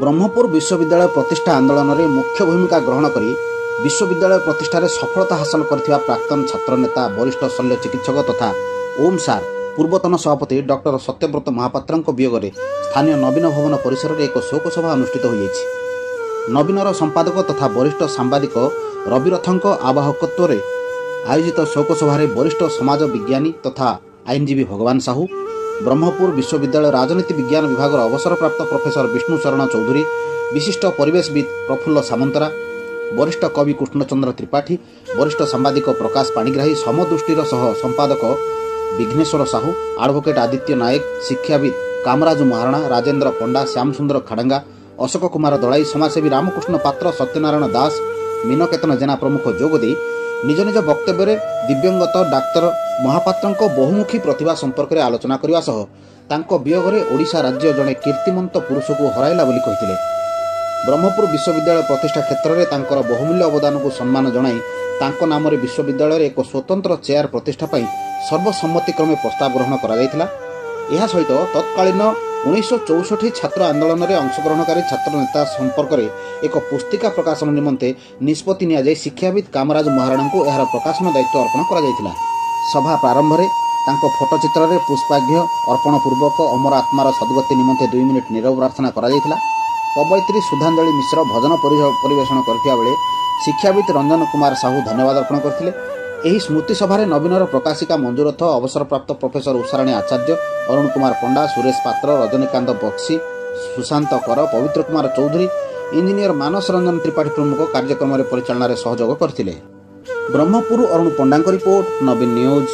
ब्रह्मपुर विश्वविद्यालय प्रतिष्ठा आंदोलन में मुख्य भूमिका ग्रहण कर विश्वविद्यालय प्रतिष्ठार सफलता हासिल कर प्राक्तन छात्र नेता वरिष्ठ शल्य चिकित्सक तथा ओम सार पूर्वतन सभापति डॉक्टर सत्यव्रत महापात्र वियोग में स्थानीय नवीन भवन परिसर में एक शोक सभा अनुष्ठित हो नवीनर संपादक तथा वरिष्ठ सांबादिक रविरथों आवाहकत्व में आयोजित शोक सभा वरिष्ठ समाज विज्ञानी तथा आईनजीवी भगवान साहू, ब्रह्मपुर विश्वविद्यालय राजनीति विज्ञान विभाग अवसरप्राप्त प्रोफेसर विष्णु शरण चौधरी, विशिष्ट परिवेशविद प्रफुल्ल सामंतरा, वरिष्ठ कवि कृष्णचंद्र त्रिपाठी, वरिष्ठ सांबादिक प्रकाश पाणिग्राही, समदृष्टिर सह संपादक विघ्नेश्वर साहू, एडवोकेट आदित्य नायक, शिक्षाविद कामराज महाराणा, राजेन्द्र पंडा, श्यामसुंदर खाडंगा, अशोक कुमार दलाई, समाजसेवी रामकृष्ण पात्र, सत्यनारायण दास, मीनकेतन जेना प्रमुख जोगदे निज निज वक्तव्य दिव्यंगत डाक्तर महापात्र बहुमुखी प्रतिभा संपर्क में आलोचना करने सह तांको वियोग में ओडिशा राज्य जड़े कीर्तिमंत पुरुष को हराइला बोली कहिथिले। ब्रह्मपुर विश्वविद्यालय प्रतिष्ठा क्षेत्र में तांकर बहुमूल्य अवदान को सम्मान जणाई तांको नाम विश्वविद्यालय एक स्वतंत्र चेयर प्रतिष्ठा पाई सर्वसम्मतिक्रमे प्रस्ताव ग्रहण करा जायथिला। यह सहित तत्कालीन 1964 छात्र आंदोलन में अंशग्रहणकारी छात्र नेता संपर्क में एक पुस्तिका प्रकाशन निमंते निष्पत्ति निया जाय शिक्षाविद कामराज महाराणा को यार प्रकाशन दायित्व अर्पण करा जायथिला। सभा प्रारंभ में तांको फोटोचित्र में पुष्पाघ्य अर्पण पूर्वक अमर आत्मार सद्गति निमंते 2 मिनिट नीरव प्रार्थना करा जायथिला। कवयित्री सुधांजलि मिश्र भजन परिवेषण करथिया बेले शिक्षाविद रंजन कुमार साहू धन्यवाद अर्पण करथिले। एही स्मृति सभा नवीनर प्रकाशिका मंजूरथ, अवसरप्राप्त प्रोफेसर उषाराणी आचार्य, अरुण कुमार पंडा, सुरेश पात्र, रजनीकांत बक्सी, सुशांत कर, पवित्र कुमार चौधरी, इंजीनियर मानस रंजन त्रिपाठी प्रमुख कार्यक्रम परिचालन में सहयोग करथिले। ब्रह्मपुर अरुण पंडा रिपोर्ट, नवीन न्यूज।